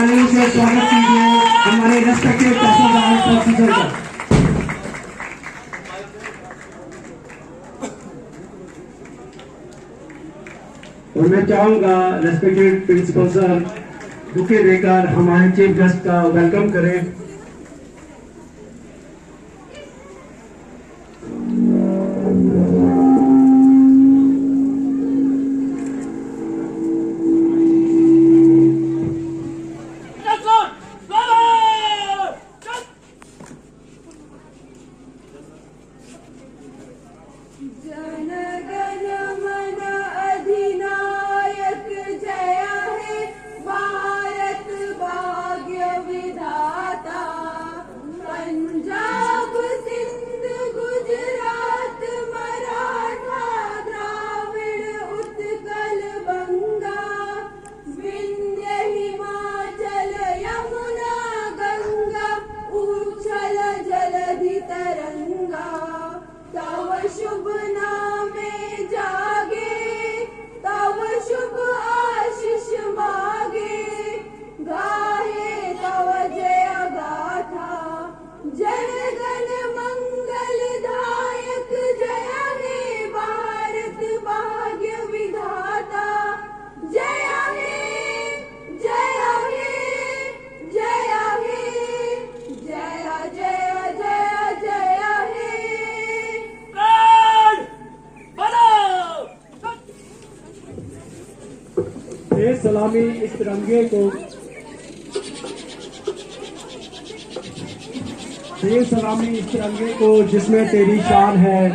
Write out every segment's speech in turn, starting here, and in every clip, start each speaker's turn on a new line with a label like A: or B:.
A: तालियों से स्वागत कीजिए हमारे रेस्पेक्टेड तहसीलदार प्रोफेसर का। और मैं चाहूंगा रेस्पेक्टेड प्रिंसिपल सर बुके देकर हमारे चीफ गेस्ट का वेलकम करें। सलामी इस तिरंगे को दे सलामी इस तिरंगे को जिसमें तेरी शान है।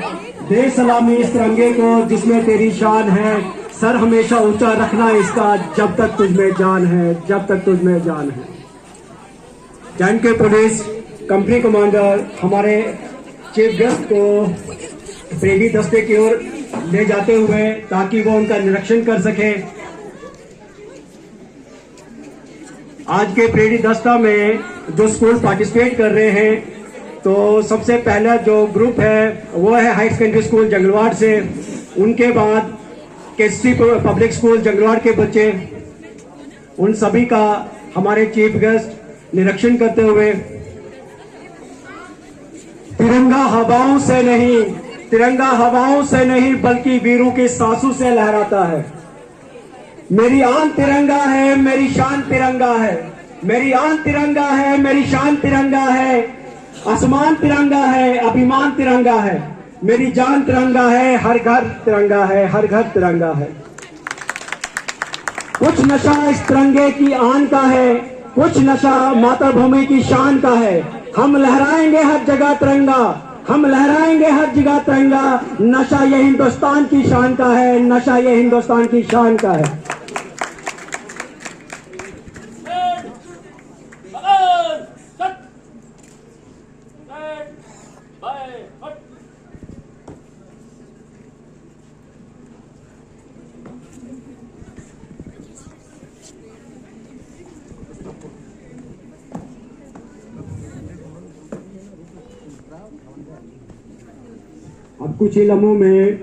A: दे सलामी इस तिरंगे को जिसमें तेरी शान है। सर हमेशा ऊंचा रखना इसका जब तक तुझ में जान है, जब तक तुझ में जान है। जैन के पुलिस कंपनी कमांडर हमारे चीफ गेस्ट को परेडी दस्ते की ओर ले जाते हुए ताकि वो उनका निरीक्षण कर सके। आज के परेडी दस्ता में जो स्कूल पार्टिसिपेट कर रहे हैं, तो सबसे पहला जो ग्रुप है वो है हाई सेकेंडरी स्कूल जंगलवाड़ से। उनके बाद केसी पब्लिक स्कूल जंगलवाड़ के बच्चे, उन सभी का हमारे चीफ गेस्ट निरीक्षण करते हुए तिरंगा हवाओं से नहीं, तिरंगा हवाओं से नहीं बल्कि वीरों की सांसों से लहराता है। मेरी आन तिरंगा है, मेरी शान तिरंगा है। मेरी आन तिरंगा है, मेरी शान तिरंगा है। आसमान तिरंगा है, अभिमान तिरंगा है। मेरी जान तिरंगा है, हर घर तिरंगा है, हर घर तिरंगा है। कुछ नशा इस तिरंगे की आन का है, कुछ नशा मातृभूमि की शान का है। हम लहराएंगे हर जगह तिरंगा, हम लहराएंगे हर जगह तिरंगा। नशा ये हिंदुस्तान की शान का है, नशा ये हिंदुस्तान की शान का है। अब कुछ ही लम्हों में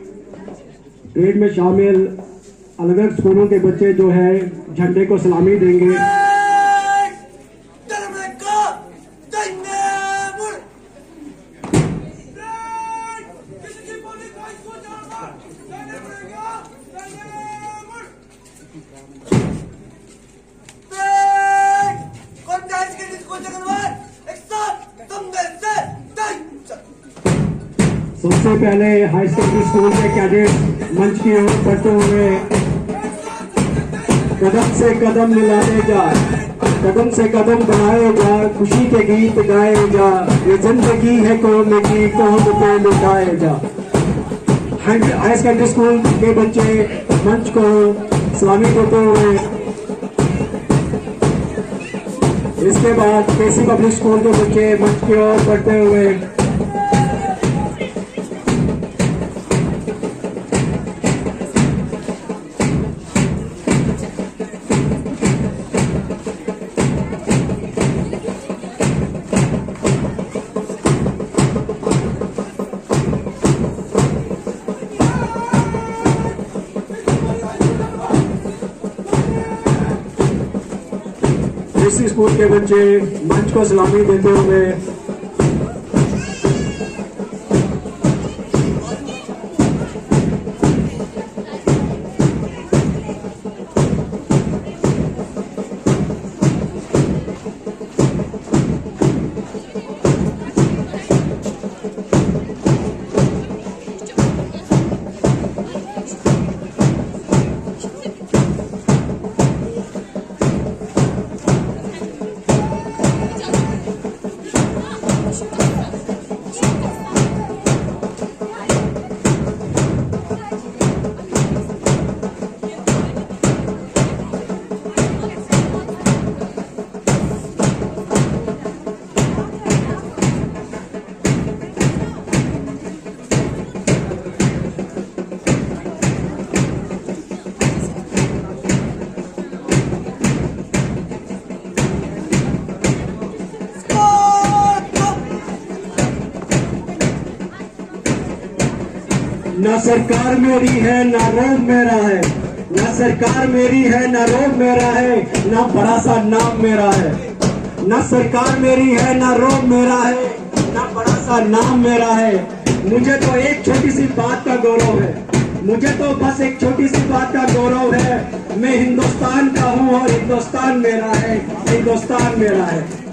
A: परेड में शामिल अलग अलग स्कूलों के बच्चे जो है झंडे को सलामी देंगे। सबसे पहले हाई सेकेंडरी स्कूल के कैडेट मंच की ओर बढ़ते हुए कदम से कदम मिलाए जा, कदम से कदम बढ़ाए जा, खुशी के गीत गाए जा। ये जिंदगी है कौम की, कौम पे लुटाए जा। हाई सेकेंडरी स्कूल के बच्चे मंच को सलामी देते हुए, इसके बाद केसी पब्लिक स्कूल के बच्चे मंच की ओर बढ़ते हुए देसी स्कूल के बच्चे मंच को सलामी देते हुए ना सरकार मेरी है ना रोब मेरा है, ना सरकार मेरी है ना रोब मेरा है, ना बड़ा सा नाम मेरा है। ना सरकार मेरी है ना रोब मेरा है, ना बड़ा सा नाम मेरा है। मुझे तो एक छोटी सी बात का गौरव है, मुझे तो बस एक छोटी सी बात का गौरव है। मैं हिंदुस्तान का हूँ और हिंदुस्तान मेरा है, हिंदुस्तान मेरा है।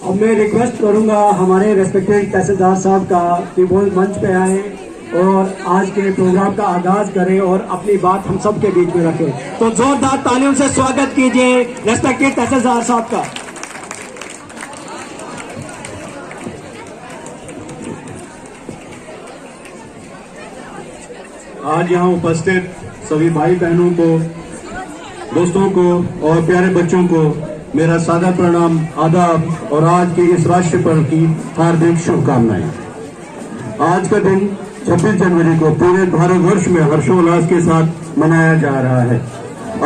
A: अब मैं रिक्वेस्ट करूंगा हमारे रेस्पेक्टेड तहसीलदार साहब का कि वो मंच पे आए और आज के प्रोग्राम का आगाज करें और अपनी बात हम सब के बीच में रखें। तो जोरदार तालियों से स्वागत कीजिए रेस्पेक्टेड तहसीलदार साहब का।
B: आज यहाँ उपस्थित सभी भाई बहनों को, दोस्तों को और प्यारे बच्चों को मेरा सादर प्रणाम, आदाब और आज के इस राष्ट्र पर्व की हार्दिक शुभकामनाएं। आज का दिन 26 जनवरी को पूरे भारतवर्ष में हर्षोल्लास के साथ मनाया जा रहा है।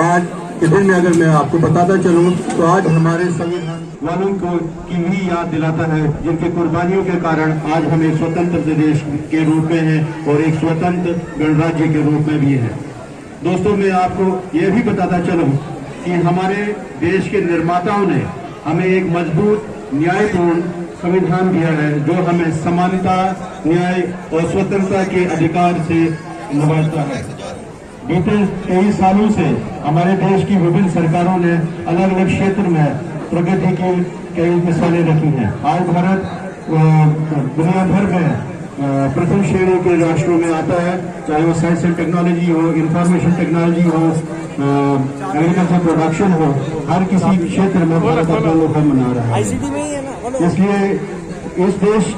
B: आज के दिन में अगर मैं आपको बताता चलूं तो आज हमारे संविधान वालों को की भी याद दिलाता है, जिनके कुर्बानियों के कारण आज हम एक स्वतंत्र देश के रूप में हैं और एक स्वतंत्र गणराज्य के रूप में भी है। दोस्तों, मैं आपको यह भी बताता चलूं कि हमारे देश के निर्माताओं ने हमें एक मजबूत न्यायपूर्ण संविधान दिया है, जो हमें समानता, न्याय और स्वतंत्रता के अधिकार से नवाजता है। बीते 23 सालों से हमारे देश की विभिन्न सरकारों ने अलग अलग क्षेत्र में प्रगति की कई मिसालें रखी हैं। आज भारत दुनिया भर में प्रथम श्रेणी के राष्ट्रों में आता है, चाहे वो साइंस एंड टेक्नोलॉजी हो, इंफॉर्मेशन टेक्नोलॉजी हो, एग्रीकल्चर प्रोडक्शन हो, हर किसी क्षेत्र में भारत अपना लोहा मना रहा है। इसलिए इस देश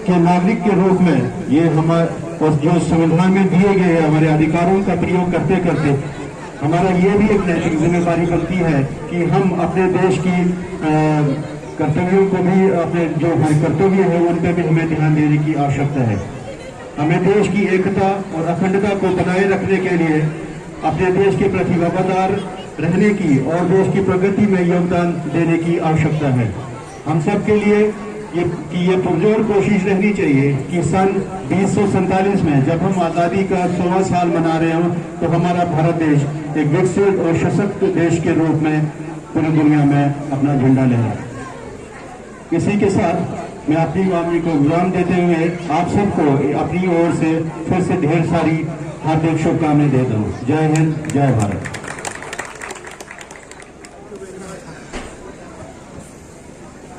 B: के नागरिक के रूप में ये हमारे और जो संविधान में दिए गए हमारे अधिकारों का प्रयोग करते करते हमारा ये भी एक नैतिक जिम्मेदारी बनती है कि हम अपने देश की कर्तव्यों को भी, अपने जो हमारे कर्तव्य है उन पर भी हमें ध्यान देने की आवश्यकता है। हमें देश की एकता और अखंडता को बनाए रखने के लिए अपने देश के प्रति वफादार रहने की और देश की प्रगति में योगदान देने की आवश्यकता है। हम सब के लिए ये पुरजोर कोशिश रहनी चाहिए कि सन 1947 में जब हम आज़ादी का 100वां साल मना रहे हों तो हमारा भारत देश एक विकसित और सशक्त देश के रूप में पूरी दुनिया में अपना झंडा लहराए। इसी के साथ मैं अपनी वाणी को विराम देते हुए आप सबको अपनी ओर से फिर से ढेर सारी हार्दिक शुभकामनाएं देता हूँ। जय हिंद, जय Bharat.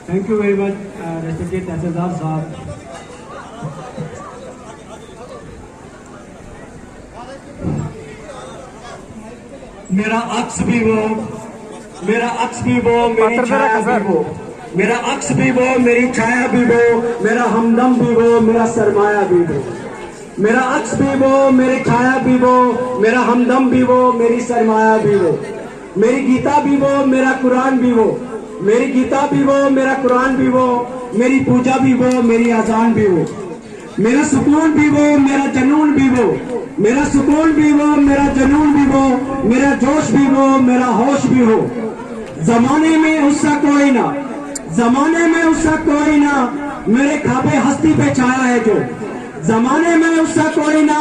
A: Thank you very much respected tehsildar साहब। मेरा अक्स भी वो मेरा अक्स भी वो मेरी छाया भी वो, मेरा अक्स भी वो मेरी छाया भी वो, मेरा हमदम भी वो मेरा सरमाया भी वो, मेरा अक्स भी वो मेरी छाया भी वो, मेरा हमदम भी वो मेरी सरमाया भी वो, मेरी गीता भी वो मेरा कुरान भी वो, मेरी गीता भी वो मेरा कुरान भी वो, मेरी पूजा भी वो मेरी अजान भी वो, मेरा सुकून भी वो मेरा जनून भी वो, मेरा सुकून भी वो मेरा जनून भी वो, मेरा जोश भी वो मेरा होश भी हो। जमाने में उसका कोई ना, जमाने में उसका कोई ना, मेरे खाबे हस्ती पे छाया है जो, जमाने में उसका कोई ना,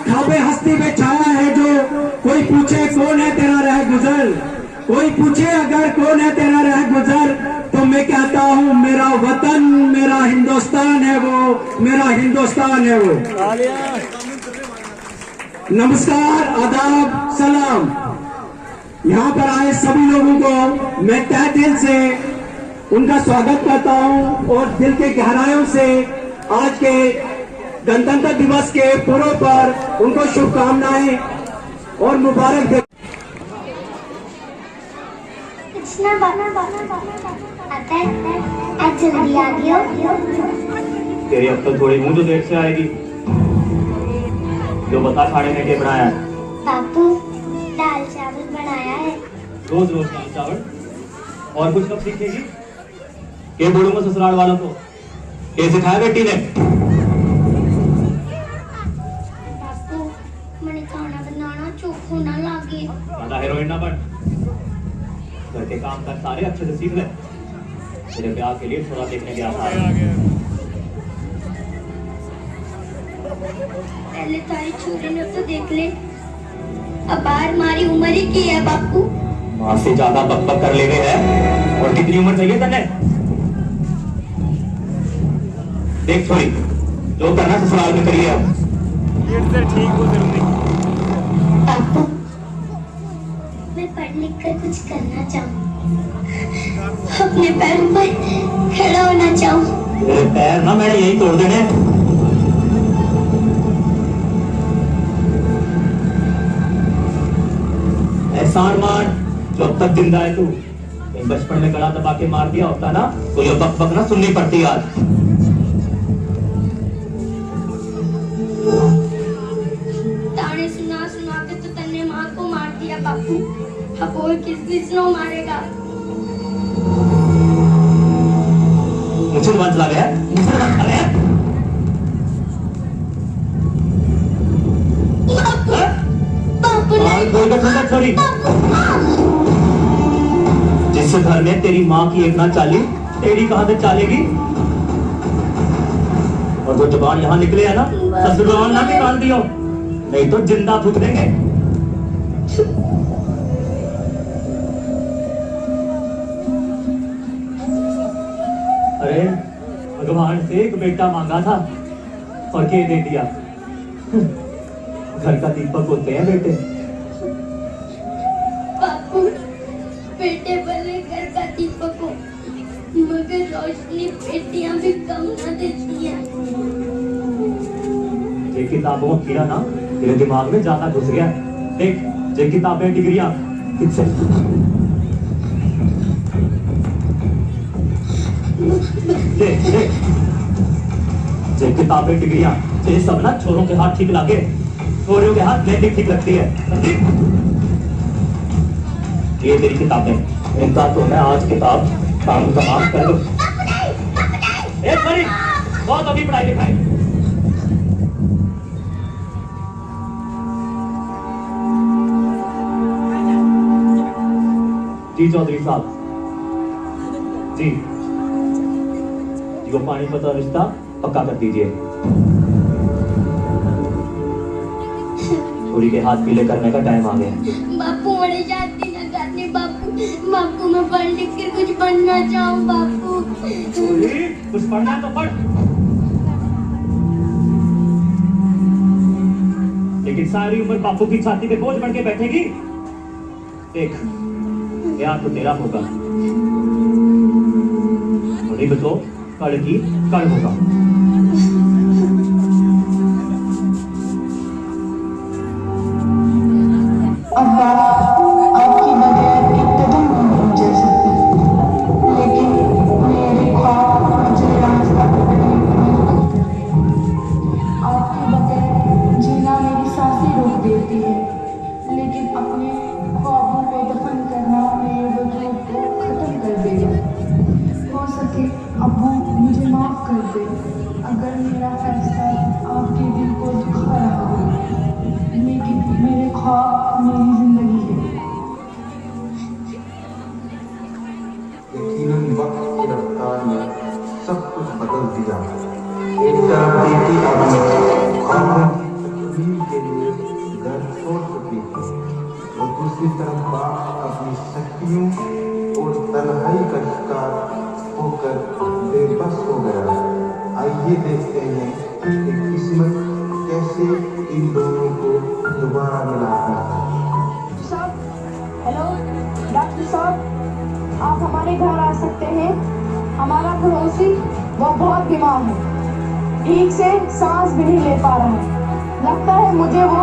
A: खाबे हस्ती पे छाया है जो, कोई पूछे कौन है तेरा रह गुजर, कोई पूछे अगर कौन है तेरा रह गुजर, तो मैं कहता हूँ मेरा वतन मेरा हिंदुस्तान है वो, मेरा हिंदुस्तान है वो। नमस्कार, आदाब, सलाम। यहाँ पर आए सभी लोगों को मैं तहे दिल से उनका स्वागत करता हूँ और दिल के गहराइयों से आज के गणतंत्र दिवस के पूर्व पर उनको शुभकामनाएं और मुबारक दे।
C: आता है आज जल्दी आ गया।
D: तेरी अब तो थोड़ी मुंह तो देर से आएगी। जो बता खाने में क्या बनाया है?
C: बापू दाल चावल बनाया है।
D: रोज रोज दाल चावल और कुछ कब सीखेगी? ये बोलूंगा ससुराल वालों को। ये सिखाया बेटी ने?
C: बापू मैंने खाना बनाना चोखो ना लागे।
D: ज्यादा हीरोइन ना बन। घर के काम कर सारे अच्छे से सीख ले। तेरे ब्याह के लिए थोड़ा देखने गया था।
C: पहले तारी छोरी ने तो देख ले, अब बाहर हमारी उम्र ही की है बापू।
D: माँ से ज्यादा बकबक कर ले गए है। और कितनी उम्र चाहिए तने? देख छोरी, जो करना ससुराल में करिए अब।
E: ठीक हो जरूरी।
C: बापू मैं पढ़ लिख कर कुछ करना चाहूँ, अपने पैरों पर खड़ा होना चाहूँ।
D: तेरे पैर ना मैंने यही तोड़ देने। एहसान मान, जो अब तक जिंदा है तू। कहीं बचपन में गला दबा के मार दिया होता ना, तो ये बक बक ना सुननी पड़ती आज।
C: ताने सुना सुना के तो तन्ने माँ को मार दिया बापू, अब और किसनो मारेगा?
D: मुझे बंद लगा है, मुझे बंद लगा है।
C: बापू
D: और कोई का ठंडा छोड़ी। जिस घर में तेरी माँ की एक ना चाली, तेरी कहां से चालेगी? और जो जुबान यहाँ निकले है ना, ससुराल ना निकाल दियो, नहीं तो जिंदा फूक देंगे। अरे भगवान से एक बेटा मांगा था और क्या दे दिया? घर का दीपक होते हैं बेटे।
C: बापू बेटे भले घर का दीपक हो, मगर रोशनी बेटियां भी कम ना देती हैं।
D: ये किताबों का कीड़ा ना तेरे दिमाग में ज्यादा घुस गया। देख, ये किताबें डिग्रियां किससे? देख देख, ये किताबें डिग्रियां ये सब ना छोरों के हाथ ठीक लगे, छोरियों के हाथ नहीं ठीक लगती है। ये तेरी किताबें, इनका तो मैं आज किताब काम तमाम कर दूं। एक मिनट, बहुत अभी पढ़ाई लिखाई। जी चौधरी साहब जी, जो पानी पता रिश्ता पक्का कर दीजिए। छोरी के हाथ पीले करने का टाइम आ गया।
C: बापू बड़े जाती ना करने बापू, बापू मैं पढ़ लिख कर कुछ बनना चाहूँ बापू।
D: छोरी, कुछ पढ़ना है तो पढ़, लेकिन सारी उम्र बापू की छाती पे बोझ बन के बैठेगी। देख, प्यार तो तेरा होगा, नहीं बचो कड़ की कड़ होगा।
F: अब्बा आपके बगैर एक कदम नहीं कर दे अगर मेरा फैसला आपके दिल को दुखा रहा हो, लेकिन मेरे ख्वाब मेरी जिंदगी है।
G: यकीनन वक्त की रफ्तार ने सब कुछ बदल दिया। एक तरफ बेटी अपने ख्वाबों की तकमील के लिए घर छोड़ चुकी थी और दूसरी तरफ बाप अपनी शक्तियों और तन्हाई का शिकार होकर बेबस हो गया। आइए देखते हैं कि किस्मत कैसे इन दोनों को दोबारा मिलाती है।
F: साहब, हेलो डॉक्टर साहब, आप हमारे घर आ सकते हैं। हमारा पड़ोसी वो बहुत बीमार है, ठीक से सांस भी नहीं ले पा रहा है। लगता है मुझे वो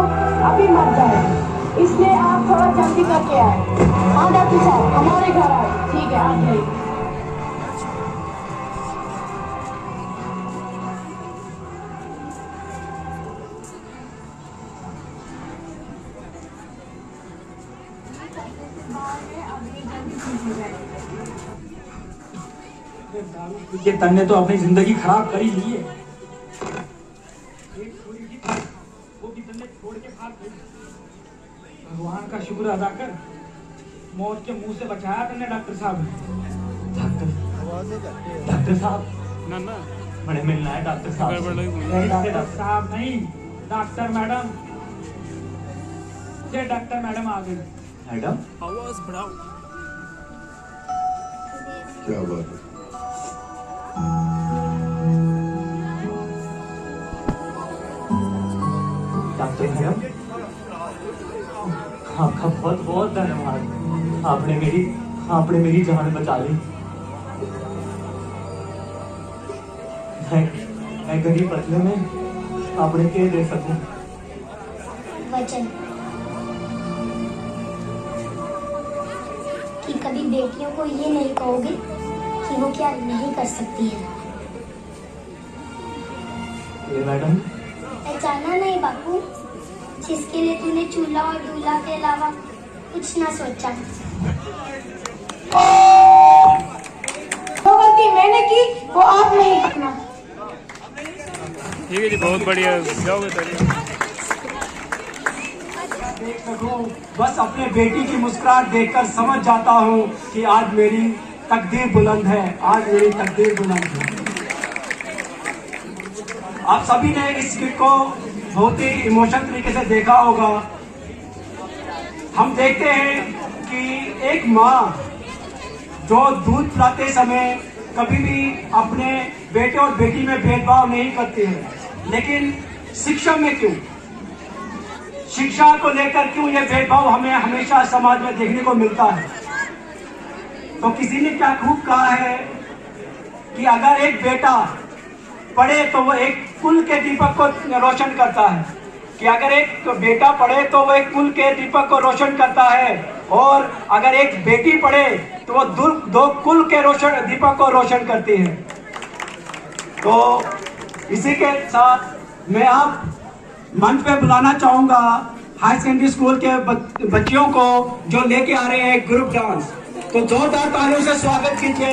F: अभी मर जाए, इसलिए आप थोड़ा जल्दी करके आए। हाँ डॉक्टर साहब, हमारे घर आए। ठीक है, आप नहीं।
D: ये तन्ने तो अपनी जिंदगी खराब कर ही ली है। वो भी तन्ने छोड़ के भाग गई। भगवान का शुक्र अदा कर, मौत के मुंह से बचाया तन्ने डॉक्टर साहब। डॉक्टर साहब
E: ना ना
D: बड़े मिलना है डॉक्टर साहब। डॉक्टर साहब नहीं, डॉक्टर मैडम। ये डॉक्टर मैडम आ गई। मैडम
E: आवाज बढ़ाओ।
B: क्या बात है?
D: डॉक्टर मैडम, आपका बहुत बहुत धन्यवाद। आपने मेरी जान बचा ली। मैं गरीब बदले में आपने क्या दे सकूं?
C: वचन कि कभी बेटियों को ये नहीं कहोगे कि वो क्या नहीं कर सकती है।
D: ये मैडम,
C: पहचाना नहीं बापू, जिसके लिए तूने चूल्हा और दूल्हा के अलावा कुछ ना सोचा।
F: वो गलती मैंने की, वो आप नहीं करना।
E: ठीक है जी, बहुत बढ़िया। जाओगे तारी
A: देख सकूं, बस अपने बेटी की मुस्कुराहट देखकर समझ जाता हूँ कि आज मेरी तकदीर बुलंद है। आज मेरी तकदीर बुलंद है। आप सभी ने इस क्लिप को बहुत ही इमोशनल तरीके से देखा होगा। हम देखते हैं कि एक माँ जो दूध पिलाते समय कभी भी अपने बेटे और बेटी में भेदभाव नहीं करती है, लेकिन शिक्षा में क्यों, शिक्षा को लेकर क्यों ये भेदभाव हमें हमेशा समाज में देखने को मिलता है। तो किसी ने क्या खूब कहा है कि अगर एक बेटा पढ़े तो वो एक कुल के दीपक को रोशन करता है, कि अगर एक बेटा पढ़े तो वो एक कुल के दीपक को रोशन करता है, और अगर एक बेटी पढ़े तो वो दो कुल के दीपक को रोशन करती है। तो इसी के साथ मैं आप मंच पे बुलाना चाहूंगा हाई सेकेंडरी स्कूल के बच्चियों को जो लेके आ रहे हैं ग्रुप डांस। तो जोरदार तालियों से स्वागत कीजिए।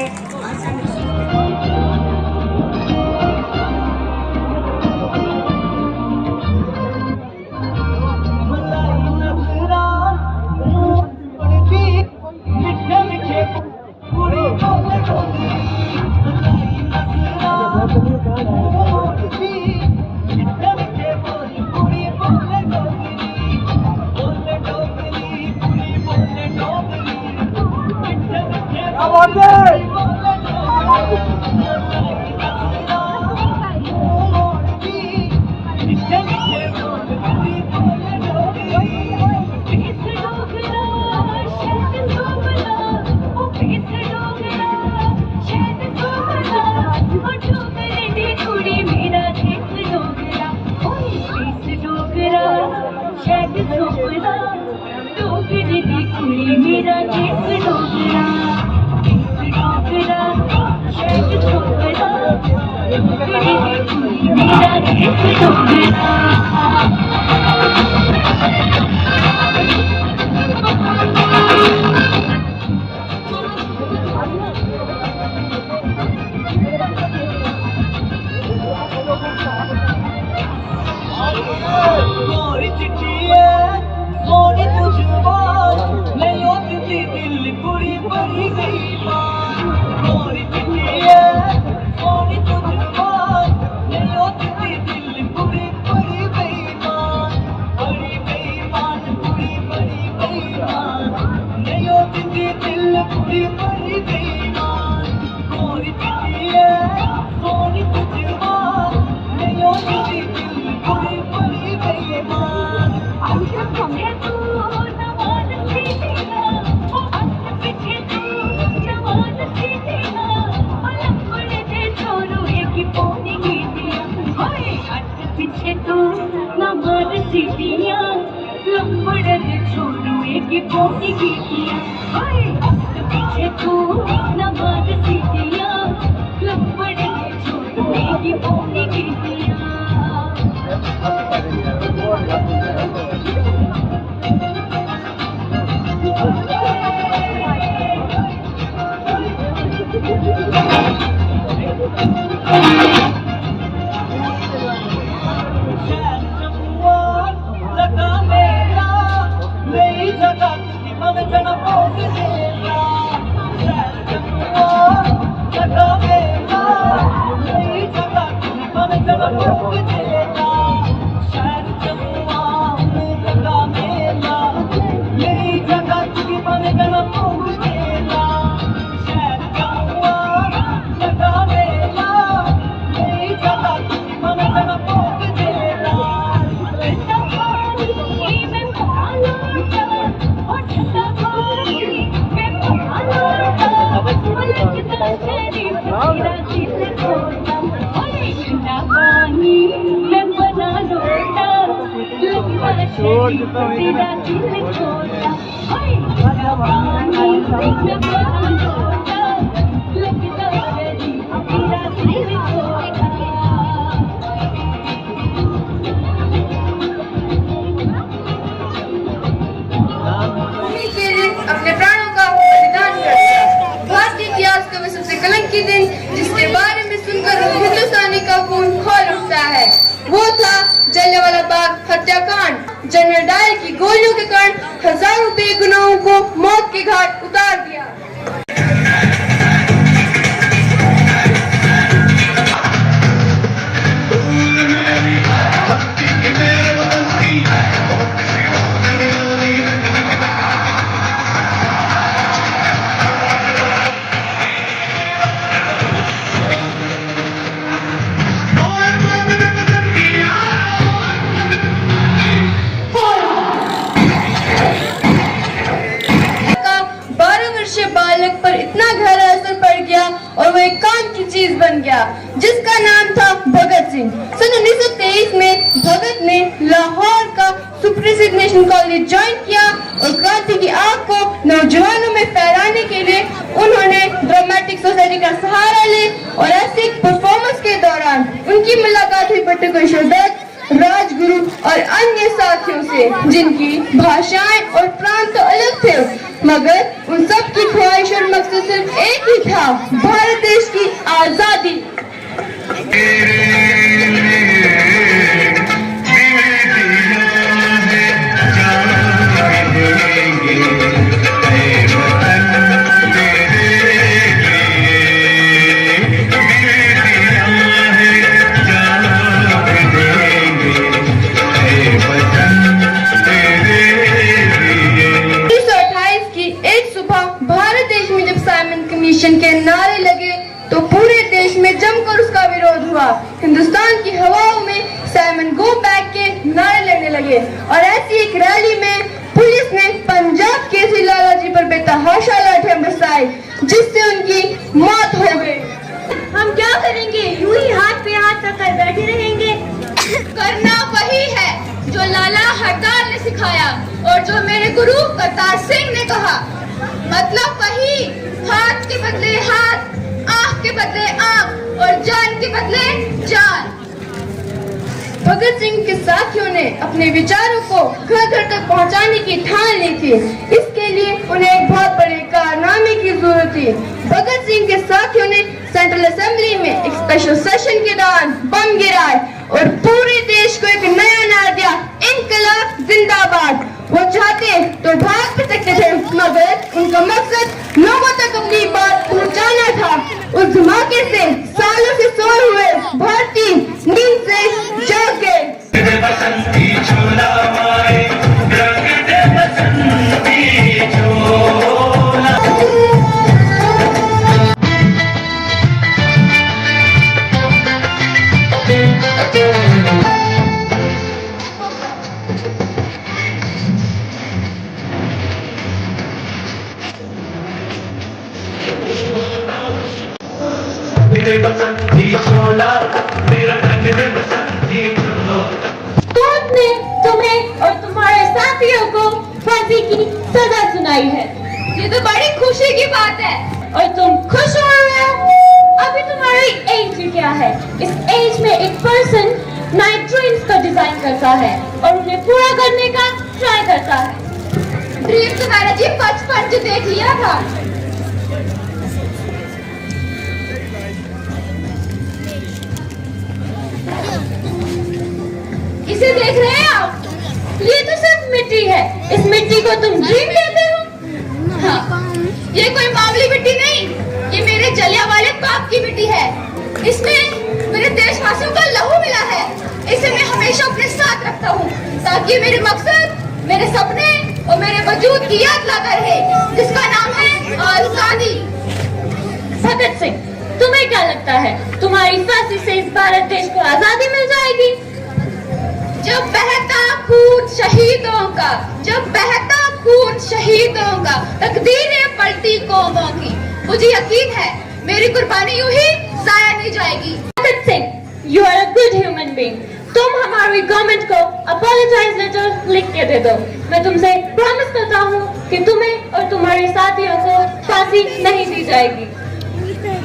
H: मोरी चिट्ठी है मोरी तुझबान नहीं होती दिल पूरी पड़ी गई बात मोरी चिट्ठी है मोरी तुझबान नहीं होती दिल पूरी पड़ी गई बात बड़ी बेईमान पूरी बड़ी बेईमान नहीं होती दिल पूरी पड़ी गई बात मोरी चिट्ठी है मोरी तुझबान नहीं होती दिल पूरी पड़ी गई बात
C: पीछे तो न मार सीटियां लंबड़ दे छोड़ू एक पोनी कीटियां पीछे तो न मार सीटियां लंबड़ दे छोड़ू एक पोनी कीटियां
H: लगा मेरा नई जगह की मन जना पहुंच देगा लगा मेरा नई जगह की मन जना पहुंच देगा शहर जमुआ लगा मेरा नई जगह की मन जना पहुंच देगा शहर जमुआ लगा मेरा नई जगह की मन जना पहुंच देगा
F: अपने प्राणों का बलिदान कर दिया। भारतीय इतिहास का वह सबसे कलंकित दिन जिसके बारे में सुनकर हिंदुस्तानी का खून खौल उठता है वो था जलियांवाला बाग हत्याकांड। जनरल डायर की गोलियों के कारण हजारों बेगुनाहों को मौत के घाट उतार दिया। बालक पर इतना गहरा असर पड़ गया और वो एक काम की चीज बन गया जिसका नाम था भगत सिंह। सन 1923 में भगत ने लाहौर का सुप्रसिद्ध नेशनल कॉलेज ज्वाइन किया और क्रांति की आग को नौजवानों में फैलाने के लिए उन्होंने ड्रामेटिक सोसाइटी का सहारा ले और ऐसे परफॉर्मेंस के दौरान उनकी मुलाकात हुई पट्टकेश्वर दत्त, राजगुरु और अन्य साथियों से जिनकी भाषाएं और प्रांत तो अलग थे मगर उन सब की ख्वाहिश और मकसद सिर्फ एक ही था, भारत देश की आजादी। के नारे लगे तो पूरे देश में जमकर उसका विरोध हुआ। हिंदुस्तान की हवाओं में साइमन गो बैक के नारे लगने लगे और ऐसी एक रैली में पुलिस ने पंजाब केसरी लाला जी पर बेतहाशा लाठियां बरसाई जिससे उनकी मौत हो गई। हम क्या करेंगे? यूं ही हाथ पे हाथ रखकर बैठे रहेंगे? करना वही है जो लाला हरदार ने सिखाया और जो मेरे गुरु करतार सिंह ने कहा। मतलब वही, हाथ के बदले हाथ, आंख के बदले आंख और जान के बदले जान। भगत सिंह के साथियों ने अपने विचारों को घर घर तक पहुंचाने की ठान ली थी। इसके लिए उन्हें एक बहुत बड़े कारनामे की जरूरत थी। भगत सिंह के साथियों ने सेंट्रल असेंबली में एक स्पेशल सेशन के दौरान बम गिराए और पूरे देश को एक नया नारा दिया, इनकलाब जिंदाबाद। वो चाहते तो भाग भी सकते थे, मगर उनका मकसद लोगों तक अपनी बात पहुंचाना था। उस धमाके से सालों से सोए हुए भारतीय नींद से जाग गए।
I: कोर्ट ने तुम्हें और तुम्हारे साथियों को फांसी की सजा सुनाई है।
F: ये तो बड़ी खुशी की बात है।
I: और तुम खुश हो रहे हो? अभी तुम्हारी एज क्या है? इस एज में एक पर्सन नाइट ड्रीम्स का डिजाइन करता है और उन्हें पूरा करने का ट्राई करता है।
F: ड्रीम तो मैंने जी बचपन से देख लिया था। इसे देख रहे हैं आप?
I: ये तो सिर्फ मिट्टी है। इस मिट्टी को तुम ड्रीम कहते हो?
F: हाँ, ये कोई मामूली मिट्टी नहीं, ये मेरे जलियांवाले बाग की मिट्टी है। इसमें मेरे देशवासियों का लहू मिला है। इसे मैं हमेशा अपने साथ रखता हूँ ताकि मेरे मकसद, मेरे सपने और मेरे वजूद की याद लाता रहे, जिसका नाम है आजादी।
I: भगत सिंह, तुम्हें क्या लगता है तुम्हारी फांसी से इस भारत देश को आजादी मिल जाएगी?
F: जब बहता खून शहीदों का, जब बहता खून शहीदों का, तकदीरें पलटी कौमों की, मुझे यकीन है मेरी कुर्बानी यूं ही जाया नहीं जाएगी।
I: Bhagat Singh, you are a good human being. तुम हमारी गवर्नमेंट को अपॉलोजाइज लेटर लिख के दे दो। मैं तुमसे प्रॉमिस करता हूँ कि तुम्हें और तुम्हारे साथियों को फांसी नहीं दी जाएगी।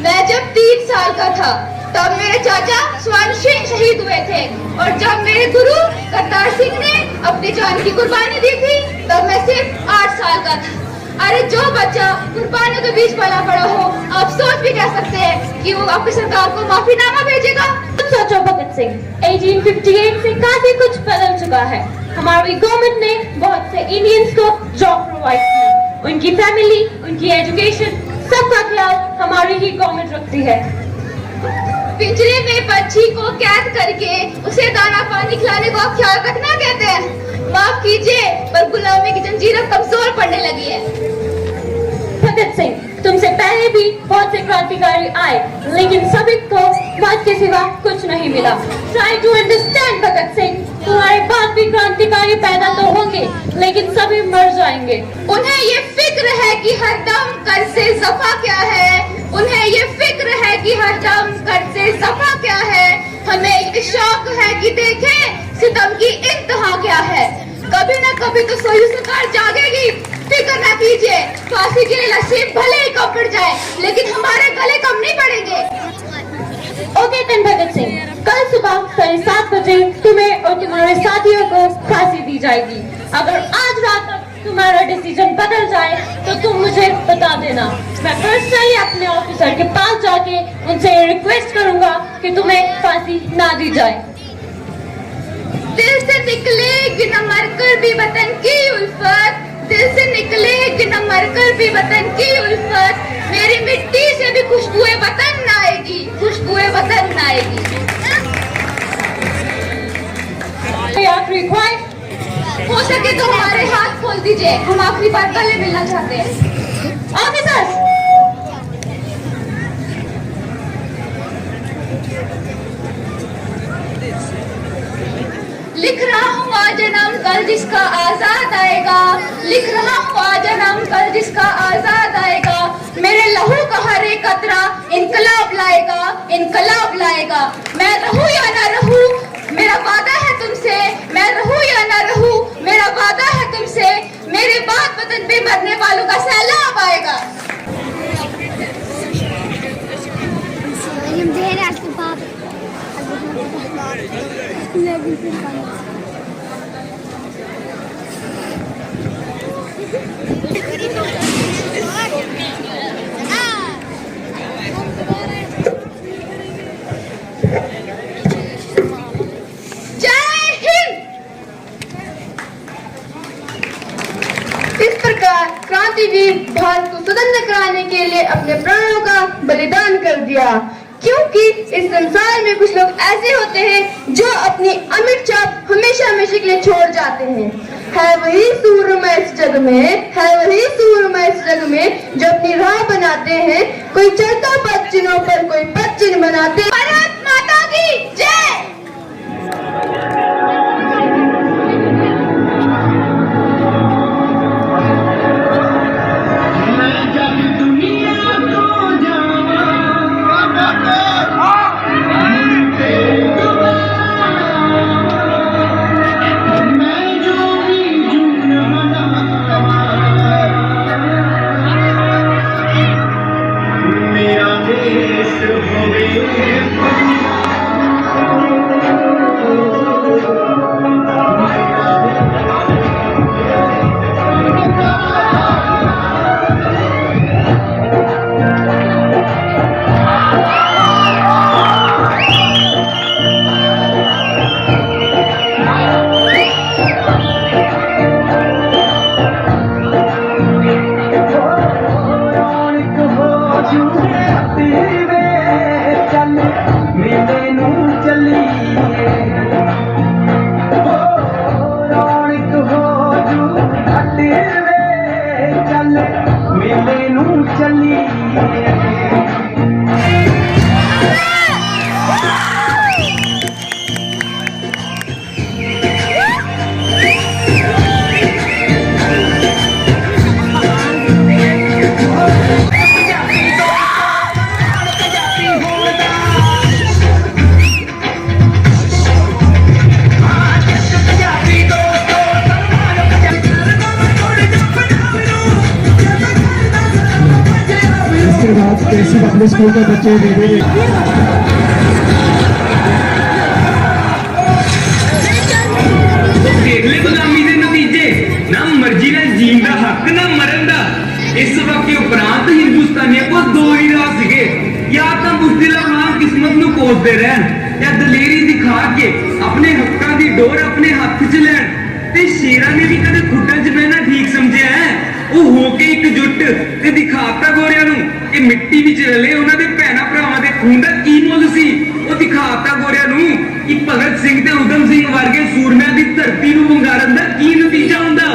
F: मैं जब 3 साल का था तब मेरे चाचा स्वर्ण सिंह शहीद हुए थे, और जब मेरे गुरु करतार सिंह ने अपनी जान की कुर्बानी दी थी तब मैं सिर्फ 8 साल का था। अरे जो बच्चा कुर्बानियों के बीच पला पड़ा हो, आप सोच भी कह सकते हैं कि वो आपकी सरकार को माफीनामा भेजेगा।
I: तुम सोचो भगत सिंह, 1858 से काफी कुछ बदल चुका है। हमारी गवर्नमेंट ने बहुत से इंडियंस को जॉब प्रोवाइड की, उनकी फैमिली, उनकी एजुकेशन, सबका ख्याल हमारी ही गवर्नमेंट रखती है।
F: पिंजरे में पक्षी को कैद करके उसे दाना पानी खिलाने को आप ख्याल रखना कहते हैं? माफ कीजिए, पर गुलामी की जंजीरें कमजोर पड़ने लगी है।
I: भगत सिंह, तुमसे पहले भी बहुत से क्रांतिकारी आए, लेकिन सभी को मौत के सिवा कुछ नहीं मिला। Try to understand Bhagat Singh, तुम्हारे बाद भी क्रांतिकारी पैदा तो होंगे, लेकिन सभी मर जाएंगे।
F: उन्हें ये फिक्र है कि हर दम कर से ज़फ़ा क्या है, उन्हें ये फिक्र है कि हर दम कर से ज़फ़ा क्या है। हमें ये शौक है कि देखें सितम की इंतहा क्या है। कभी न कभी तो सोई सरकार जागेगी, फिक्र न कीजिए। फांसी की लस्सी भले ही कम पड़ जाए, लेकिन हमारे गले कम नहीं पड़ेंगे।
I: ओके देन भगत सिंह, कल सुबह 7:30 बजे तुम्हें और तुम्हारे साथियों को फांसी दी जाएगी। अगर आज रात तक तुम्हारा डिसीजन बदल जाए तो तुम मुझे बता देना। मैं पर्सनली अपने ऑफिसर के पास जाके उनसे रिक्वेस्ट करूंगा कि तुम्हें फांसी ना दी जाए।
F: दिल से निकलेगी न मरकर भी वतन की उल्फत, दिल से निकलेगी न मरकर भी वतन की उल्फत। मेरी मिट्टी से भी खुशबुए वतन न आएगी, खुशबुए वतन न आएगी।
I: आखिरी ख्वाहिश
F: हो सके तो हमारे हाथ खोल दीजिए, हम आखिरी बार गले मिलना चाहते हैं।
I: ऑफिसर्स,
F: लिख रहा हूँ आज नाम कल जिसका आजाद आएगा, लिख रहा हूँ आज नाम कल जिसका आजाद आएगा। मेरे लहू का हर एक कतरा इनकलाब लाएगा, इनकलाब लाएगा। मैं रहूं या ना रहूं, मेरा वादा है तुमसे, मैं रहूं या ना रहूं, मेरा वादा है तुमसे। मेरे बाद वतन पे मरने वालों का सैलाब आएगा। अपने प्राणों का बलिदान कर दिया। क्योंकि इस संसार में कुछ लोग ऐसे होते हैं जो अपनी अमिट छाप हमेशा हमेशा के लिए छोड़ जाते हैं। है वही सूरमा इस जग में, है वही सूरमा इस जग में जो अपनी राह बनाते हैं। कोई चलता पद चिन्हों पर, कोई पद चिन्ह बनाते हैं। भारत माता की जय।
A: अपने स्कूल के बच्चे धीरे
J: देख ले गुलामी के नतीजे, ना मर्जी ना जीन का हक ना मरन का। इस वक्त के उपरांत हिंदुस्तानियों को दो ही राह सीगे, या तो बुजदिला वांग किस्मत नूं कोसदे रहन, या दलेरी दिखा के अपने हक्कां दी डोर अपने हाथ च लैण। ते शेरां ने भी कदे खुट्टां च बहना ठीक समझिया है। ਉਹ ਹੋ ਕੇ ਇਕਜੁੱਟ ਤੇ ਦਿਖਾਤਾ ਗੋਰਿਆਂ ਨੂੰ ਕਿ ਮਿੱਟੀ ਵਿੱਚ ਰਲੇ ਉਹਨਾਂ ਦੇ ਭੈਣਾ ਭਰਾਵਾਂ ਦੇ ਖੂਨ ਦਾ ਕੀ ਮੁੱਲ ਸੀ। ਉਹ ਦਿਖਾਤਾ ਗੋਰਿਆਂ ਨੂੰ ਕਿ ਭਗਤ ਸਿੰਘ ਤੇ ਉਦਮ ਸਿੰਘ ਵਰਗੇ ਸੂਰਮਿਆਂ ਦੀ ਧਰਤੀ ਨੂੰ ਵੰਗਾਰਨ ਦਾ ਕੀ ਨਤੀਜਾ ਹੁੰਦਾ।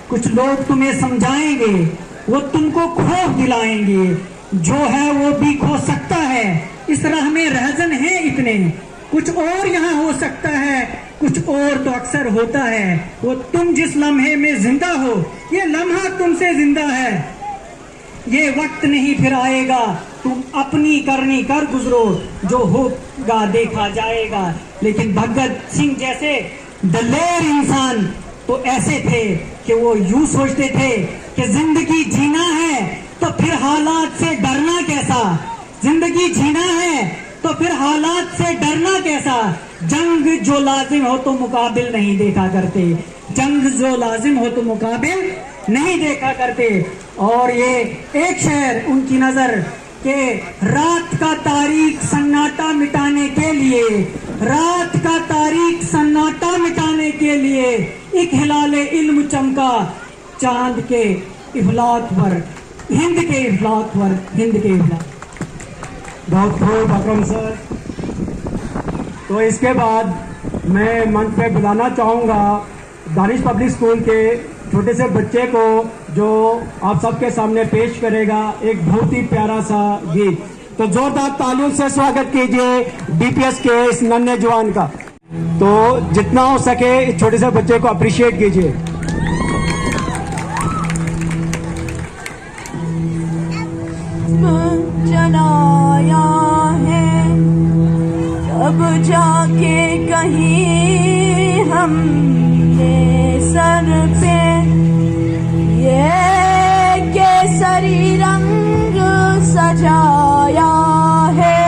A: कुछ लोग तुम्हें समझाएंगे, वो तुमको खौफ दिलाएंगे, जो है वो भी खो सकता है। इस राह में रहजन है इतने, कुछ और यहाँ हो सकता है, कुछ और तो अक्सर होता है। वो तुम जिस लम्हे में जिंदा हो, ये लम्हा तुमसे जिंदा है। ये वक्त नहीं फिर आएगा, तुम अपनी करनी कर गुजरो, जो होगा देखा जाएगा। लेकिन भगत सिंह जैसे दलेर इंसान तो ऐसे थे कि वो यूं सोचते थे कि जिंदगी जीना है तो फिर हालात से डरना कैसा, जिंदगी जीना है तो फिर हालात से डरना कैसा। जंग जो लाजिम हो तो मुकाबिल नहीं देखा करते, जंग जो लाजिम हो तो मुकाबिल नहीं देखा करते। और ये एक शेर उनकी नजर के रात का तारीख सन्नाटा मिटाने के लिए, रात का तारीख सन्नाटा मिटाने के लिए एक हिलाले इल्म चमका चांद के इफलाक पर, हिंद के इफलाक पर, हिंद के इफलाक।
B: बहुत बहुत अकरम सर। तो इसके बाद मैं मंच पे बुलाना चाहूँगा दानिश पब्लिक स्कूल के छोटे से बच्चे को, जो आप सबके सामने पेश करेगा एक बहुत ही प्यारा सा गीत। तो जोरदार तालियों से स्वागत कीजिए डीपीएस के इस नन्हे जवान का। तो जितना हो सके इस छोटे से बच्चे को अप्रिशिएट कीजिए।
K: Mom.
F: जलाया है, तब जाके कहीं हमने सर पे ये केसरी रंग सजाया है।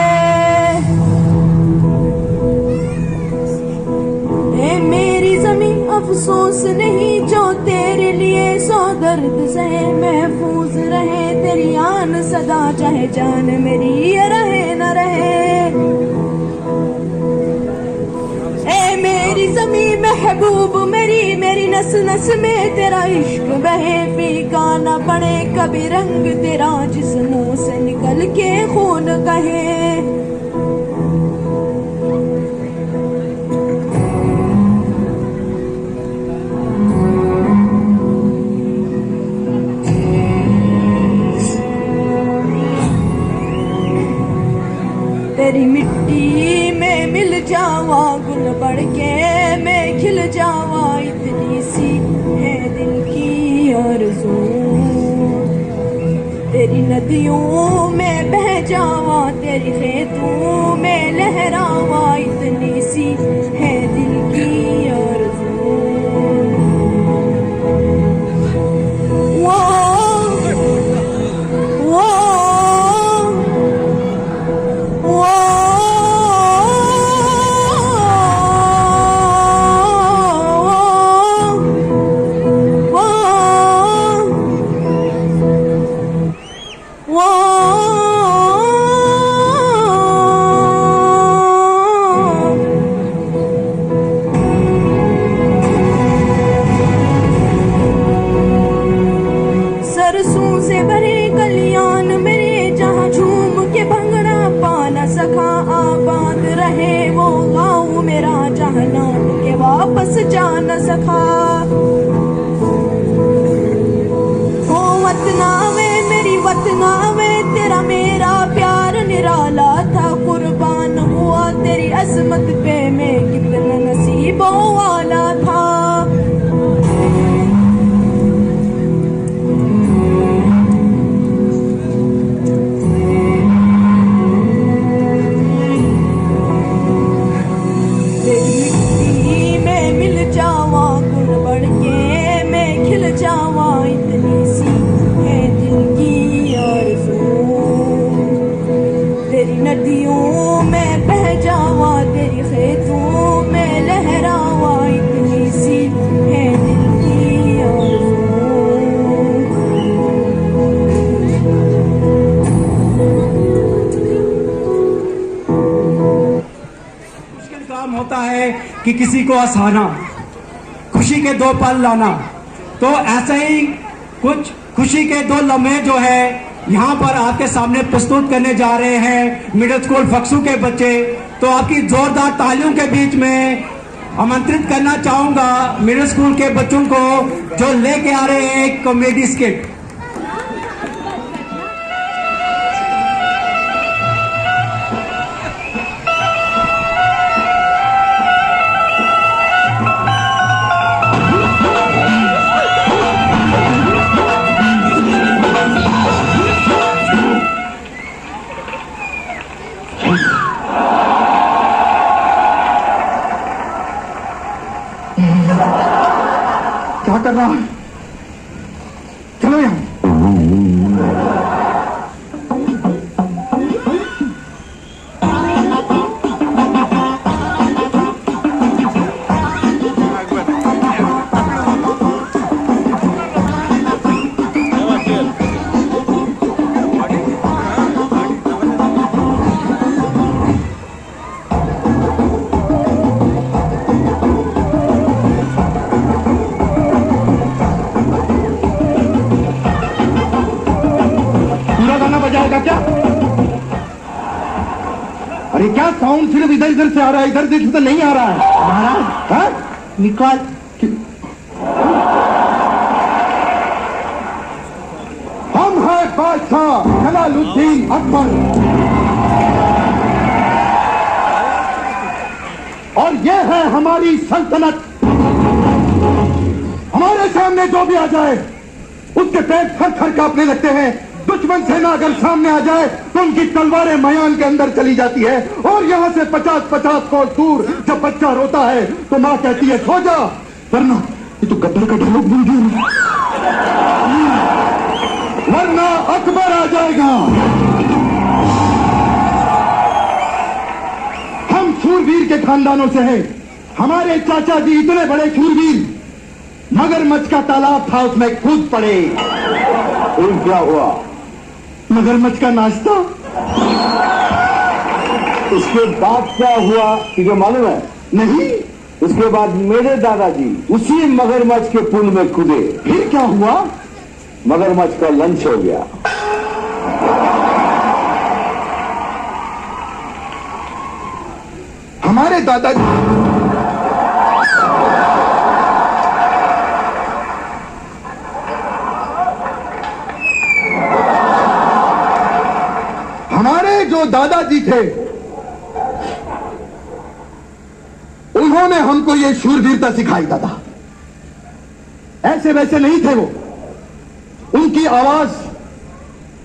F: ए मेरी जमीन अफसोस नहीं जो तेरे लिए सौ दर्द सहे, महफूज रहे तेरी आन सदा, चाहे जान मेरी ये रहे न रहे। ए मेरी जमी महबूब मेरी, मेरी नस नस में तेरा इश्क बहे, फीका न पड़े कभी रंग तेरा, जिस मुंह से निकल के खून कहे। तेरी मिट्टी में मिल जावा, गुल बढ़ के मैं खिल जावा, इतनी सी है दिल की आरज़ू। तेरी नदियों में बह जावा, तेरी खेतों में लहरावा, इतनी सी है दिल की आरज़ू। वो वापस जा न सका। ओ वतना में मेरी वतना में तेरा मेरा प्यार निराला था, कुर्बान हुआ तेरी अजमत पे मैं कितना नसीबों वाला था। नदियों में बह जावा, तेरी खेतों में लहरावा, इतनी सी है दिल की आरज़ू।
A: मुश्किल काम होता है कि किसी को हंसाना, खुशी के दो पल लाना, तो ऐसे ही कुछ खुशी के दो लम्हे जो है यहाँ पर आपके सामने प्रस्तुत करने जा रहे हैं मिडिल स्कूल फक्सू के बच्चे। तो आपकी जोरदार तालियों के बीच में आमंत्रित करना चाहूंगा मिडिल स्कूल के बच्चों को जो लेके आ रहे हैं एक कॉमेडी स्किट।
B: क्या कर रहा है? चलो यहाँ। बजाएगा क्या? अरे क्या साउंड सिर्फ इधर इधर से आ रहा है, इधर से तो नहीं आ रहा है। महाराज निकाल। हम हैं बादशाह जलालुद्दीन अकबर और ये है हमारी सल्तनत। हमारे सामने जो भी आ जाए उसके पेट थर थर कांपने लगते हैं। दुश्मन सेना अगर सामने आ जाए उनकी तलवारें मयान के अंदर चली जाती है और यहाँ से 50-50 कोस दूर जब बच्चा रोता है तो माँ कहती है सो जा, वरना ये तो गब्बर का डायलॉग भूल गया, वरना अकबर आ जाएगा। हम शूरवीर के खानदानों से हैं। हमारे चाचा जी इतने बड़े शूरवीर, मगरमच्छ का तालाब था उसमें कूद पड़े। फिर क्या हुआ? मगरमच्छ का नाश्ता।
K: उसके बाद क्या हुआ तुझे मालूम है?
B: नहीं।
K: उसके बाद मेरे दादाजी उसी मगरमच्छ के पुल में कूदे।
B: फिर क्या हुआ?
K: मगरमच्छ का लंच हो गया।
B: हमारे दादाजी जो दादाजी थे उन्होंने हमको ये शूरवीरता सिखाई। दादा ऐसे वैसे नहीं थे वो, उनकी आवाज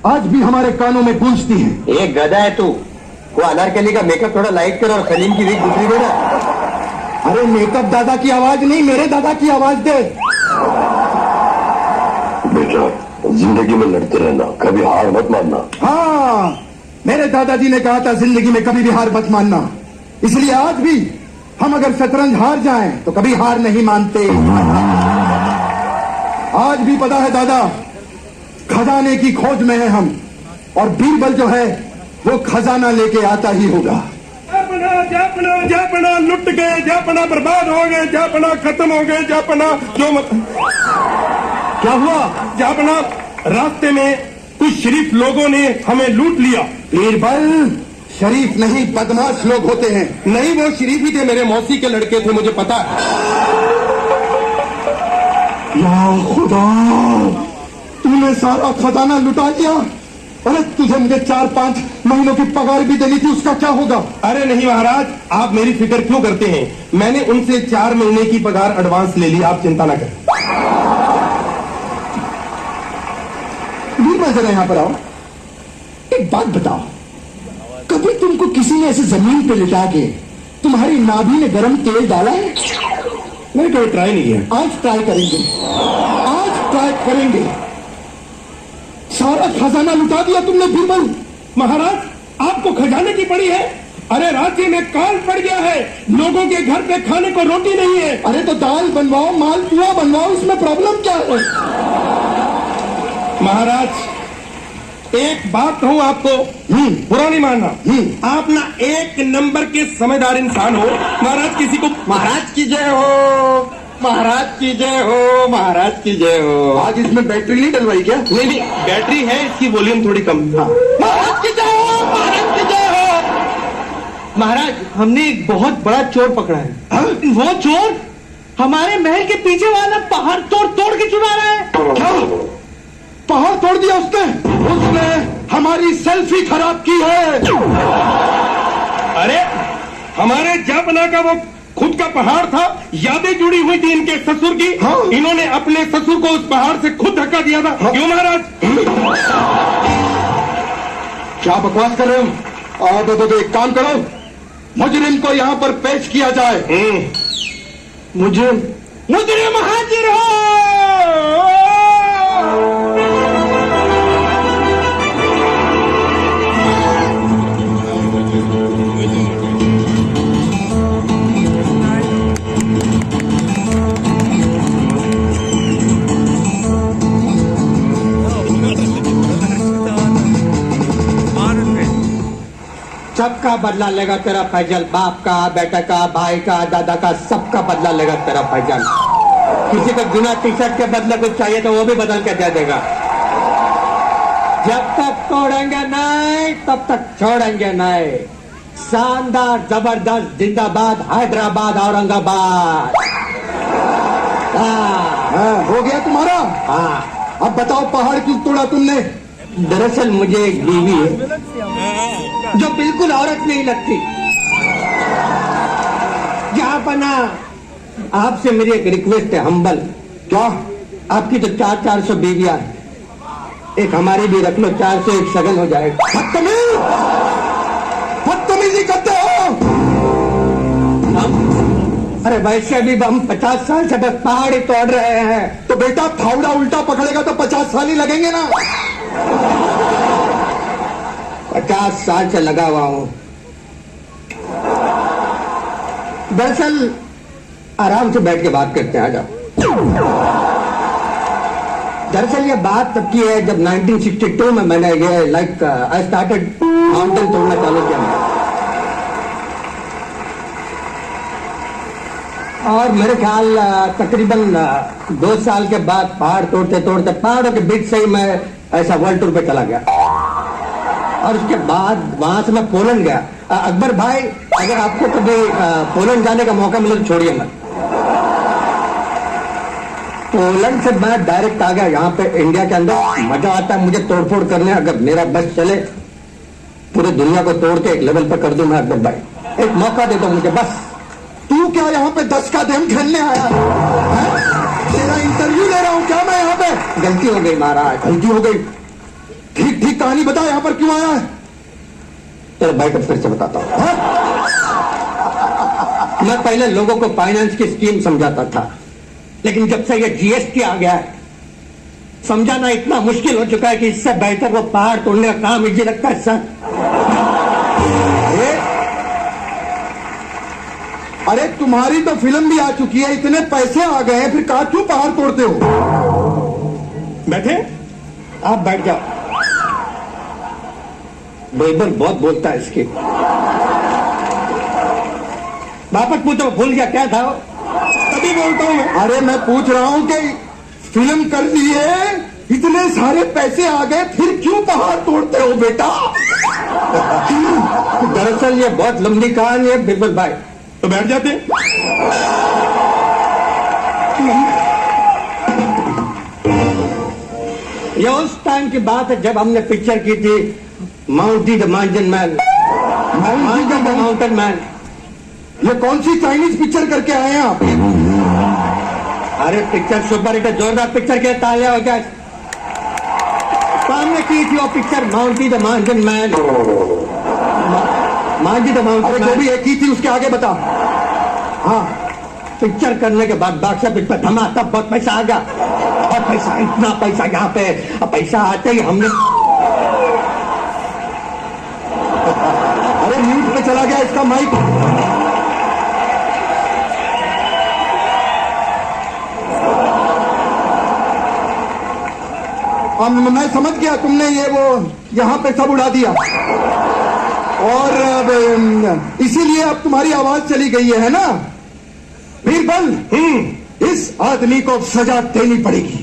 B: आज भी हमारे कानों में गूंजती है।
K: एक गधा है तू, वो अनारकली का मेकअप थोड़ा लाइट कर और खलीम की वीक दूसरी देना।
B: अरे मेकअप दादा की आवाज नहीं, मेरे दादा की आवाज दे।
K: बेटा जिंदगी में लड़ते रहना, कभी हार मत मानना।
B: हाँ, मेरे दादाजी ने कहा था जिंदगी में कभी भी हार मत मानना, इसलिए आज भी हम अगर शतरंज हार जाएं तो कभी हार नहीं मानते। आज भी पता है दादा, खजाने की खोज में है हम, और बीरबल जो है वो खजाना लेके आता ही होगा।
L: जापना जापना लुट गए, जापना बर्बाद हो गए, जापना खत्म हो गए, जापना जो
B: क्या हुआ?
L: जापना रास्ते में कुछ शरीफ लोगों ने हमें लूट लिया।
B: बीरबल शरीफ नहीं बदमाश लोग होते हैं।
L: नहीं, वो शरीफ ही थे, मेरे मौसी के लड़के थे, मुझे पता है।
B: या खुदा, तूने सारा खजाना लुटा लिया। अरे तुझे मुझे 4-5 महीनों की पगार भी देनी थी, उसका क्या होगा?
L: अरे नहीं महाराज, आप मेरी फिक्र क्यों करते हैं? मैंने उनसे 4 महीने की पगार एडवांस ले ली, आप चिंता ना करें।
B: बीरबल जरा यहाँ पर आओ, एक बात बताओ, कभी तुमको किसी ने ऐसे जमीन पे लिटा के तुम्हारी नाभि में गरम तेल डाला है?
L: मैंने कभी ट्राई नहीं किया।
B: आज ट्राई करेंगे, आज ट्राई करेंगे। सारा खजाना लुटा दिया तुमने बीरबल।
L: महाराज, आपको खजाने की पड़ी है? अरे राज्य में काल पड़ गया है, लोगों के घर पे खाने को रोटी नहीं है।
B: अरे तो दाल बनवाओ, मालपुआ बनवाओ, इसमें प्रॉब्लम क्या है?
L: महाराज, एक बात कहूं आपको, बुरा नहीं मानना, आप ना एक नंबर के समझदार इंसान हो। महाराज किसी को
K: महाराज की जय हो, महाराज की जय हो, महाराज की जय हो।
B: आज इसमें बैटरी नहीं डलवाई क्या?
L: नहीं, बैटरी है, इसकी वॉल्यूम थोड़ी कम।
K: महाराज की जय हो, महाराज की जय हो।
H: महाराज, हमने एक बहुत बड़ा चोर पकड़ा है। वो चोर हमारे महल के पीछे वाला पहाड़ तोड़ तोड़ के चुरा रहा है।
B: क्या पहाड़ तोड़ दिया उसने? उसने हमारी सेल्फी खराब की है।
L: अरे हमारे जापना का वो खुद का पहाड़ था, यादें जुड़ी हुई थी इनके ससुर की।
B: हाँ।
L: इन्होंने अपने ससुर को उस पहाड़ से खुद धक्का दिया था।
B: हाँ।
L: क्यों महाराज?
B: क्या बकवास कर रहे हो? तो एक काम करो, मुजरिम को यहाँ पर पेश किया जाए।
L: मुजरिम हाजिर हो।
K: सबका बदला लेगा तेरा फैजल, बाप का, बेटा का, भाई का, दादा का, सबका बदला लेगा तेरा फैजल। किसी को बिना टी शर्ट के बदले कुछ चाहिए तो वो भी बदल के दे देगा। जब तक तोड़ेंगे नहीं तब तक छोड़ेंगे नहीं। शानदार, जबरदस्त, जिंदाबाद, हैदराबाद, औरंगाबाद।
B: हो गया तुम्हारा?
K: हाँ।
B: अब बताओ पहाड़ क्यों तोड़ा तुमने?
K: दरअसल मुझे एक बीवी है जो बिल्कुल औरत नहीं लगती। जहांपना, आपसे मेरी एक रिक्वेस्ट है, हम्बल।
B: क्या?
K: आपकी तो 400-400 बीवियां हैं, एक हमारी भी रख लो, 401 सगन हो जाएगा।
L: बदतमीजी करते हो।
K: अरे वैसे भी हम 50 साल से बस पहाड़ ही तोड़ रहे हैं।
L: तो बेटा फावड़ा उल्टा पकड़ेगा तो 50 साल ही लगेंगे ना।
K: 50 साल से लगा हुआ हूं। दरअसल आराम से बैठ के बात करते हैं, आ जाओ। दरअसल ये बात तब की है जब 1962 में मैंने ये आई स्टार्टेड माउंटेन तोड़ना चालू किया मैंने। और मेरे ख्याल तकरीबन 2 साल के बाद पहाड़ तोड़ते तोड़ते पहाड़ों के बीच से ही मैं ऐसा वर्ल्ड टूर पे चला गया। और उसके बाद वहां से मैं पोलैंड गया। अकबर भाई, अगर आपको कभी पोलैंड जाने का मौका मिले तो छोड़िए मत। पोलैंड से मैं डायरेक्ट आ गया यहाँ पे इंडिया के अंदर। मजा आता है मुझे तोड़फोड़ करने। अगर मेरा बस चले पूरी दुनिया को तोड़ के एक लेवल पर कर दूं मैं अकबर भाई। एक मौका दे दो मुझे बस।
L: तू क्या यहाँ पे 10 का देम खेलने आया है? तेरा इंटरव्यू ले रहा हूँ क्या मैं यहाँ पे?
K: गलती हो गई महाराज,
L: गलती हो गई। ठीक ठीक कहानी बता, यहाँ पर क्यों आया है?
K: चलो भाई को फिर से बताता हूँ। मैं पहले लोगों को फाइनेंस की स्कीम समझाता था, लेकिन जब से ये जीएसटी आ गया है समझाना इतना मुश्किल हो चुका है कि इससे बेहतर वो पहाड़ तोड़ने का काम इजी लगता है सर।
L: अरे तुम्हारी तो फिल्म भी आ चुकी है, इतने पैसे आ गए हैं, फिर कहा क्यों पहाड़ तोड़ते हो?
K: बैठे, आप बैठ जाओ। बिल्कुल बहुत बोलता है इसकी। वापस पूछो, भूल गया क्या था?
L: तभी बोलता हूं मैं। अरे मैं पूछ रहा हूं कि फिल्म कर ली है, इतने सारे पैसे आ गए, फिर क्यों पहाड़ तोड़ते हो बेटा?
K: दरअसल ये बहुत लंबी कहानी है बिल्कुल भाई।
L: तो बैठ जाते।
K: ये उस टाइम की बात है जब हमने पिक्चर की थी माउंटी the mountain man. Mountain the mountain man.
L: ये कौन सी चाइनीज पिक्चर करके आए हैं आप?
K: अरे पिक्चर सुपर हिट, जोरदार पिक्चर के तालियां हो गया। सामने की थी वो picture माउंटी the mountain man. माउंटी the mountain.
L: जो भी एक ही थी उसके आगे बता।
K: हाँ, पिक्चर करने के बाद बादशाह पिक्चर थमा, तब बहुत पैसा आ गया। बहुत पैसा, इतना पैसा यहाँ पे। अब पैसा आते ही हमने
L: अरे म्यूट पे चला गया इसका माइक। मैं समझ गया तुमने ये वो यहाँ पे सब उड़ा दिया और इसीलिए अब तुम्हारी आवाज चली गई है ना? बीरबल, इस आदमी को सजा देनी पड़ेगी।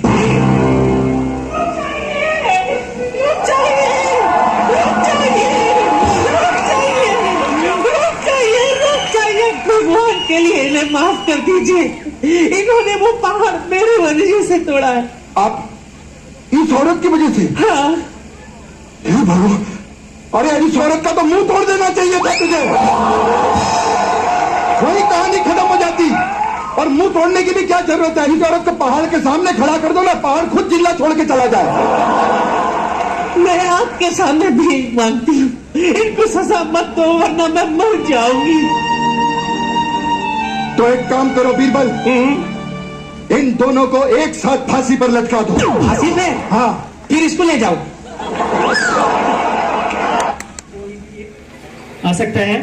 H: भगवान के लिए इन्हें माफ कर दीजिए। इन्होंने वो पहाड़ मेरे वजह से तोड़ा है।
L: आप इस औरत की वजह से?
H: हाँ।
L: हे भगवान, अरे इस औरत का तो मुंह तोड़ देना चाहिए था तुझे। वही कहानी खत्म हो जाती। और मुंह तोड़ने की भी क्या जरूरत है? इस औरत को पहाड़ के सामने खड़ा कर दो ना, पहाड़ खुद जिला छोड़ के चला जाए।
H: मैं आपके सामने भीख मांगती हूँ, इनको सजा मत दो वरना मैं मर जाऊंगी।
L: तो एक काम करो बीरबल, इन दोनों को एक साथ फांसी पर लटका दो।
H: फांसी पे?
L: हाँ।
H: फिर इसको ले जाओ।
M: आ सकता है।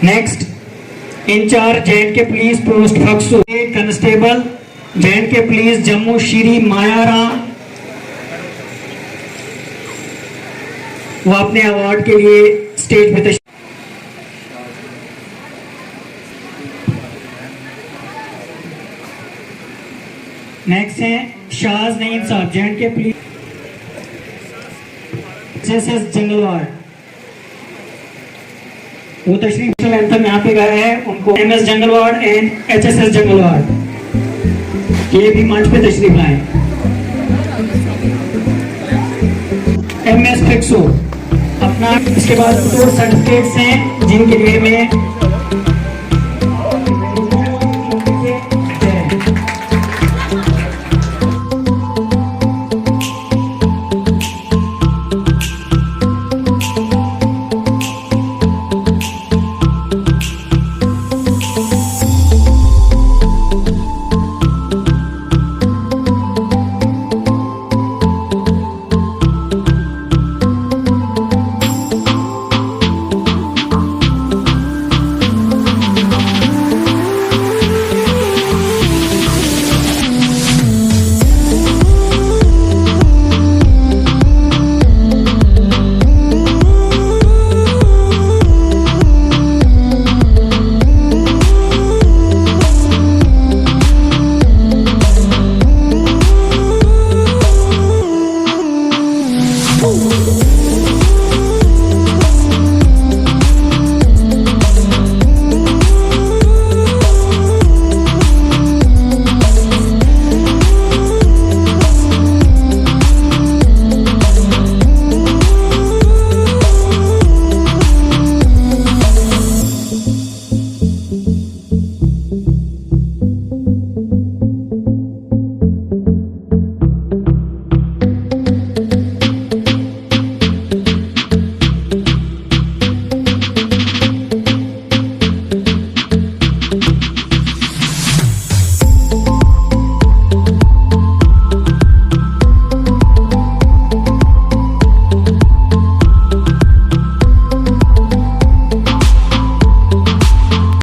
M: Next, incharge J&K police post फक्सू, constable J&K police Jammu Shri Mayaram, वो अपने अवार्ड के लिए स्टेज पे तशरीफ। नेक्स्ट है शाहज नईम साहब J&K पुलिस HSS जंगलवाड़, वो तशरीफ एंथम यहाँ पे गए हैं, उनको MS जंगलवाड़ एंड HSS जंगलवाड़ ये भी मंच पे तशरीफ लाए। MS फिक्सो अपना, इसके बाद दो सर्टिफिकेट्स हैं जिनके लिए मैं